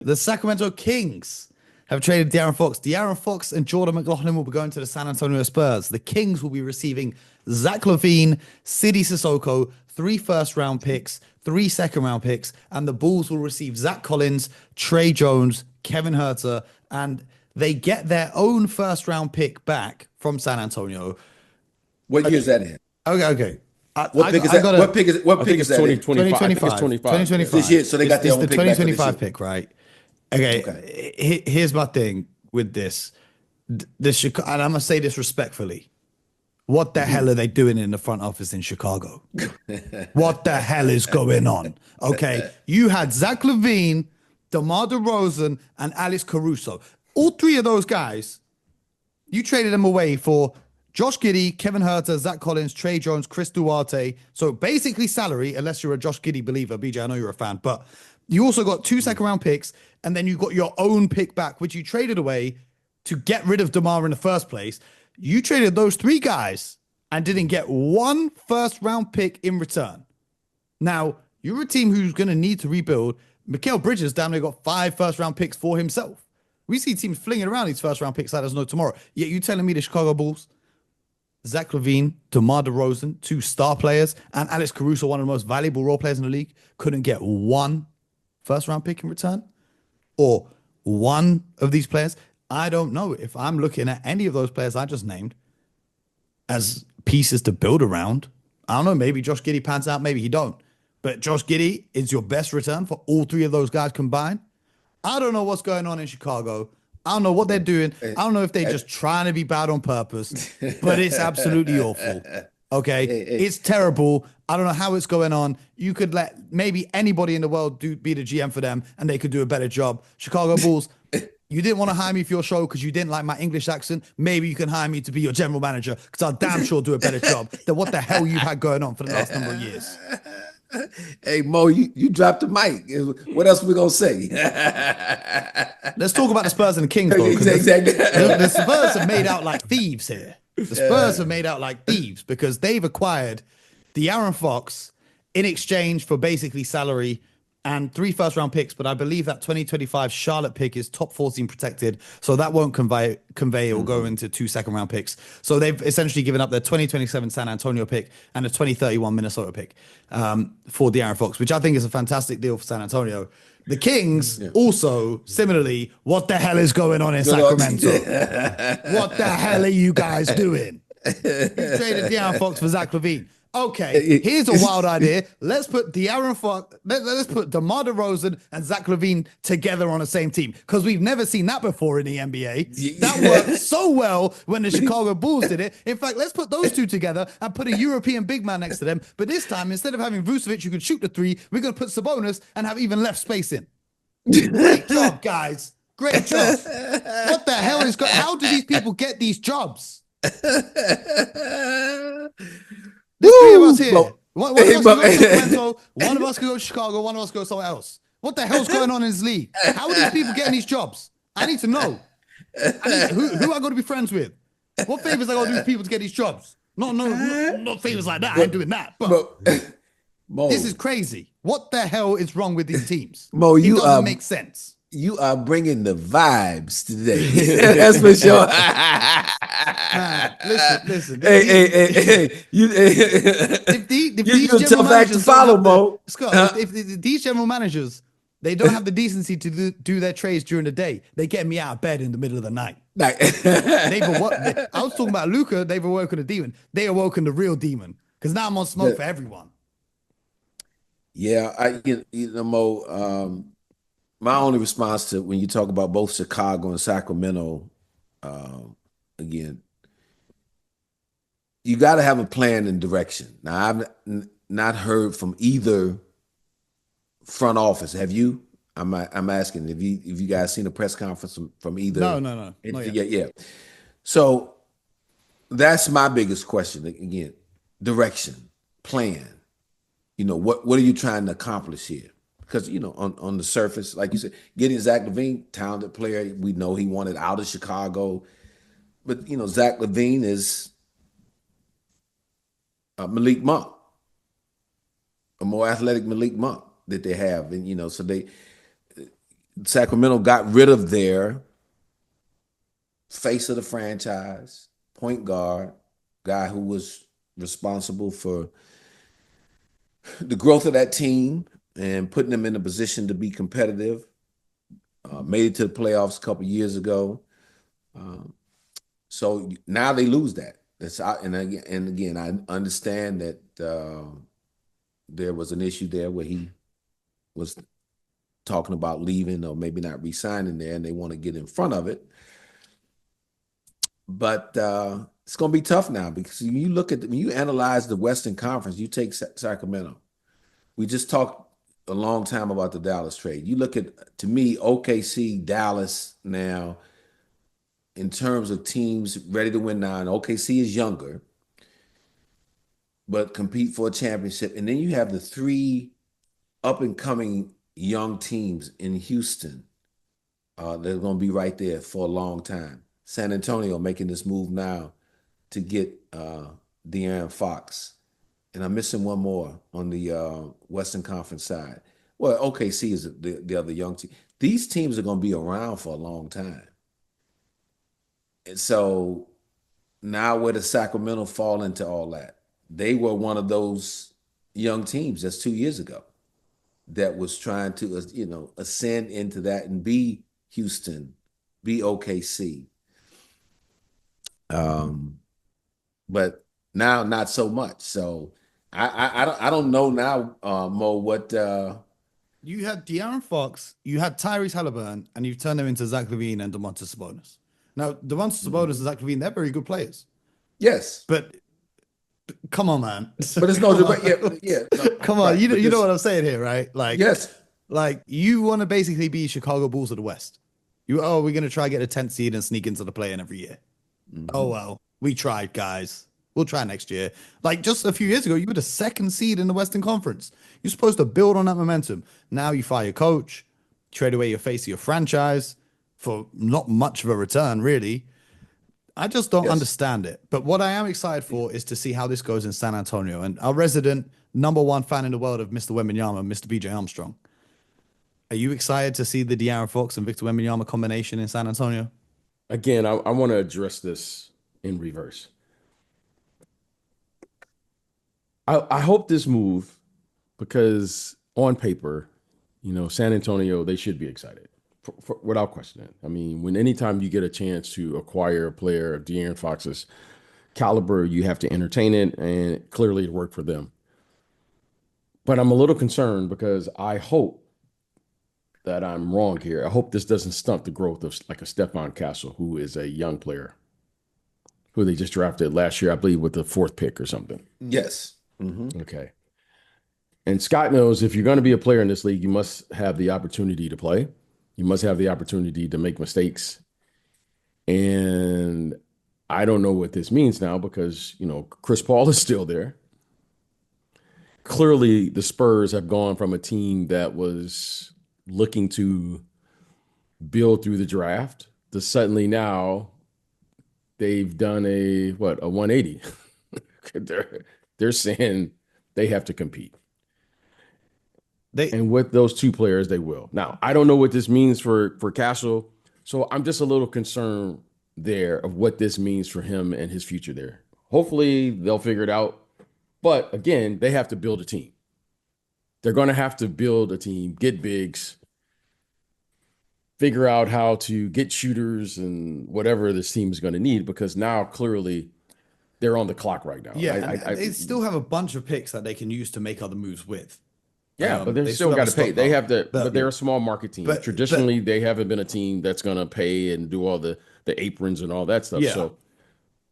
The Sacramento Kings have traded De'Aaron Fox. De'Aaron Fox and Jordan McLaughlin will be going to the San Antonio Spurs. The Kings will be receiving Zach LaVine, Sidi Sissoko, 3 first-round picks, 3 second-round picks, and the Bulls will receive Zach Collins, Trey Jones, Kevin Herter, and they get their own first-round pick back from San Antonio. What year is that in? Okay. What pick is I that? got What pick is it? What I pick think is it's that in? 2025. I think it's 25. 2025. This year, so they got their It's own the pick back for this 2025 year. pick, right? Okay. Okay. Here's my thing with this. And I'm gonna say this respectfully. What the hell are they doing in the front office in Chicago? What the hell is going on? Okay, you had Zach LaVine, DeMar DeRozan, and Alex Caruso. All 3 of those guys, you traded them away for Josh Giddey, Kevin Herter, Zach Collins, Trey Jones, Chris Duarte. So basically salary, unless you're a Josh Giddey believer, BJ, I know you're a fan, but you also got 2 second-round picks, and then you got your own pick back, which you traded away to get rid of DeMar in the first place. You traded those 3 guys and didn't get 1 first-round pick in return. Now, you're a team who's going to need to rebuild. Mikal Bridges down there got 5 first-round picks for himself. We see teams flinging around these first-round picks like there's no tomorrow. Yet you telling me the Chicago Bulls, Zach LaVine, DeMar DeRozan, 2 star players, and Alex Caruso, one of the most valuable role players in the league, couldn't get 1 first-round pick in return? Or 1 of these players? I don't know. If I'm looking at any of those players I just named as pieces to build around, I don't know, maybe Josh Giddey pans out, maybe he don't. But Josh Giddey is your best return for all 3 of those guys combined. I don't know what's going on in Chicago. I don't know what they're doing. I don't know if they're just trying to be bad on purpose, but it's absolutely awful. Okay, it's terrible. I don't know how it's going on. You could let maybe anybody in the world be the GM for them, and they could do a better job. Chicago Bulls, you didn't want to hire me for your show because you didn't like my English accent. Maybe you can hire me to be your general manager because I'll damn sure do a better job than what the hell you've had going on for the last number of years. Hey, Mo, you dropped the mic. What else we going to say? Let's talk about the Spurs and the Kings, though. Exactly. The Spurs are made out like thieves here. The Spurs are made out like thieves because they've acquired De'Aaron Fox in exchange for basically salary and 3 first-round picks, but I believe that 2025 Charlotte pick is top 14 protected, so that won't convey or go into 2 second-round picks. So they've essentially given up their 2027 San Antonio pick and a 2031 Minnesota pick for De'Aaron Fox, which I think is a fantastic deal for San Antonio. The Kings also, similarly, what the hell is going on in Sacramento? What the hell are you guys doing? You traded De'Aaron Fox for Zach LaVine. Okay, here's a wild idea. Let's put De'Aaron Fox, let's put DeMar DeRozan and Zach LaVine together on the same team because we've never seen that before in the NBA. That worked so well when the Chicago Bulls did it. In fact, let's put those 2 together and put a European big man next to them. But this time, instead of having Vucevic who can shoot the 3, we're going to put Sabonis and have even left space in. Great job, guys. Great job. What the hell is going on? How do these people get these jobs? There's 3 of us here. One of us can go to Sacramento, one of us can go to Chicago, one of us go somewhere else. What the hell's going on in this league? How are these people getting these jobs? I need to know. Who I got to be friends with? What favors I got to do for people to get these jobs? Not favors like that. I ain't doing that. But Mo, this is crazy. What the hell is wrong with these teams? Mo, it doesn't make sense. You are bringing the vibes today. That's for sure. Listen. Hey. You're a tough act to follow, Mo. Scott, if these general managers, they don't have the decency to do their trades during the day, they get me out of bed in the middle of the night. I was talking about Luka. They've awoken a demon. They awoken the real demon because now I'm on smoke for everyone. Yeah, Mo. My only response to when you talk about both Chicago and Sacramento, again, you got to have a plan and direction. Now, I've not heard from either front office. Have you? I'm asking. Have you guys seen a press conference from either? No. Yeah. So that's my biggest question. Again, direction, plan. What are you trying to accomplish here? Because, on the surface, like you said, getting Zach LaVine, talented player, we know he wanted out of Chicago. But, Zach LaVine is Malik Monk, a more athletic Malik Monk that they have. And, so Sacramento got rid of their face of the franchise, point guard, guy who was responsible for the growth of that team and putting them in a position to be competitive. Made it to the playoffs a couple years ago. So now they lose that. That's out, and again, I understand that there was an issue there where he was talking about leaving or maybe not re-signing there, and they want to get in front of it. But it's going to be tough now because when you analyze the Western Conference, you take Sacramento. We just talked a long time about the Dallas trade. You look at, to me, OKC, Dallas now, in terms of teams ready to win now. OKC is younger, but compete for a championship. And then you have the 3 up-and-coming young teams in Houston. They're going to be right there for a long time. San Antonio making this move now to get De'Aaron Fox. And I'm missing one more on the Western Conference side. Well, OKC is the other young team. These teams are going to be around for a long time. And so now where does Sacramento fall into all that? They were one of those young teams just 2 years ago that was trying to, ascend into that and be Houston, be OKC. But now not so much. So I don't know now, Mo, what You had De'Aaron Fox, you had Tyrese Halliburton, and you've turned them into Zach LaVine and Domantas Sabonis. Now, Domantas Sabonis and Zach LaVine, they're very good players. Yes. But come on, man. But it's no debate. Yeah. No, come on, right, you know what I'm saying here, right? Like, yes. Like, you want to basically be Chicago Bulls of the West. We're going to try to get a 10th seed and sneak into the play-in every year. Oh, well, we tried, guys. We'll try next year. Like, just a few years ago, you were the 2nd seed in the Western Conference. You're supposed to build on that momentum. Now you fire your coach, trade away your face of your franchise for not much of a return, really. I just don't understand it. But what I am excited for is to see how this goes in San Antonio. And our resident #1 fan in the world of Mr. Wembanyama, Mr. BJ Armstrong. Are you excited to see the De'Aaron Fox and Victor Wembanyama combination in San Antonio? Again, I want to address this in reverse. I hope this move, because on paper, San Antonio, they should be excited without question. I mean, anytime you get a chance to acquire a player of De'Aaron Fox's caliber, you have to entertain it, and clearly it worked for them. But I'm a little concerned because I hope that I'm wrong here. I hope this doesn't stunt the growth of like a Stephon Castle, who is a young player who they just drafted last year, I believe, with the 4th pick or something. Yes. Okay. And Scott knows if you're going to be a player in this league, you must have the opportunity to play. You must have the opportunity to make mistakes. And I don't know what this means now because, Chris Paul is still there. Clearly, the Spurs have gone from a team that was looking to build through the draft to suddenly now they've done a 180. They're saying they have to compete. And with those 2 players, they will. Now, I don't know what this means for Castle, so I'm just a little concerned there of what this means for him and his future there. Hopefully, they'll figure it out. But again, they have to build a team. They're going to have to build a team, get bigs, figure out how to get shooters and whatever this team is going to need, because now clearly they're on the clock right now. Yeah, they still have a bunch of picks that they can use to make other moves with. Yeah, but they still got to pay. They have to, but they're a small market team. Traditionally, they haven't been a team that's going to pay and do all the aprons and all that stuff. Yeah. So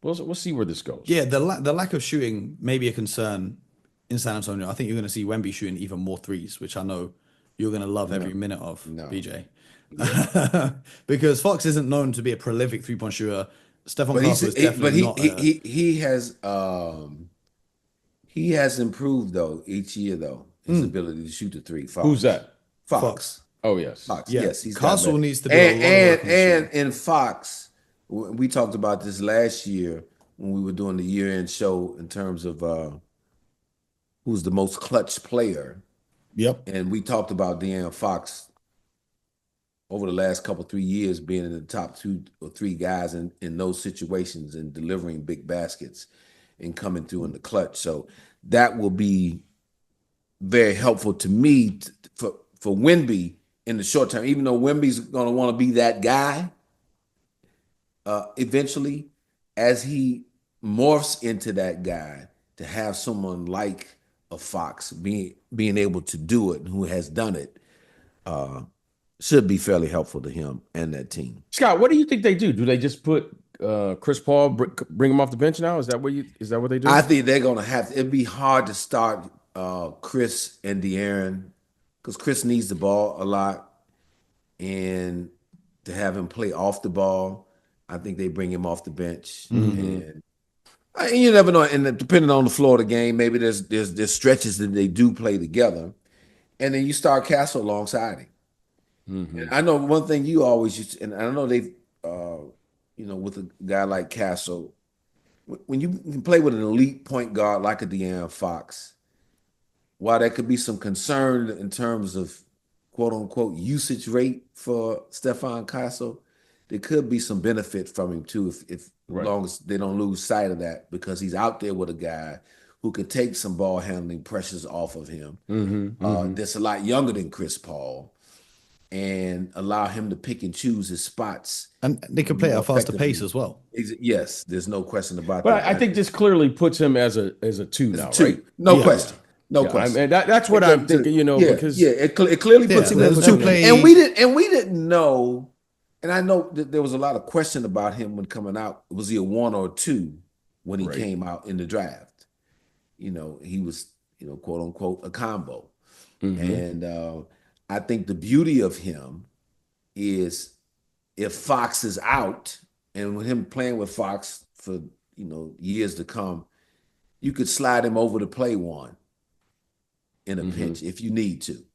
we'll see where this goes. Yeah, the lack of shooting may be a concern in San Antonio. I think you're going to see Wemby shooting even more threes, which I know you're going to love every minute of, BJ. Yeah. Because Fox isn't known to be a prolific 3-point shooter. Stephon Castle is definitely not. He has improved though each year though. His ability to shoot the 3. Fox. Who's that? Fox. Oh yes. Fox. Yeah. Yes, he's Castle needs to be and in Fox, we talked about this last year when we were doing the year-end show in terms of who's the most clutch player. Yep. And we talked about De'Aaron Fox over the last couple 3 years being in the top 2 or 3 guys in those situations and delivering big baskets and coming through in the clutch. So that will be very helpful to me for Wemby in the short term. Even though Wemby's going to want to be that guy eventually, as he morphs into that guy, to have someone like a Fox being able to do it, who has done it, should be fairly helpful to him and that team. Scott, what do you think they do? Do they just put Chris Paul, bring him off the bench now? Is that what they do? I think they're gonna have to. It'd be hard to start Chris and De'Aaron because Chris needs the ball a lot, and to have him play off the ball, I think they bring him off the bench. And you never know. And depending on the floor of the game, maybe there's stretches that they do play together, and then you start Castle alongside him. And I know one thing you always used to, and I know they've, with a guy like Castle, when you can play with an elite point guard like a De'Aaron Fox, while there could be some concern in terms of quote unquote usage rate for Stephon Castle, there could be some benefit from him too, if Right. as long as they don't lose sight of that, because he's out there with a guy who could take some ball handling pressures off of him. That's a lot younger than Chris Paul, and allow him to pick and choose his spots. And they can play at a faster pace as well. Yes, there's no question about But that. I think this clearly puts him as a two now, two. right? No question. No Yeah, question. I mean, that's what I'm thinking, because it clearly puts him as a they'll two. play- And we didn't know, and I know that there was a lot of question about him when coming out. Was he a 1 or 2 when he Right. came out in the draft? He was, quote unquote, a combo. And I think the beauty of him is if Fox is out, and with him playing with Fox for years to come, you could slide him over to play one in a pinch if you need to.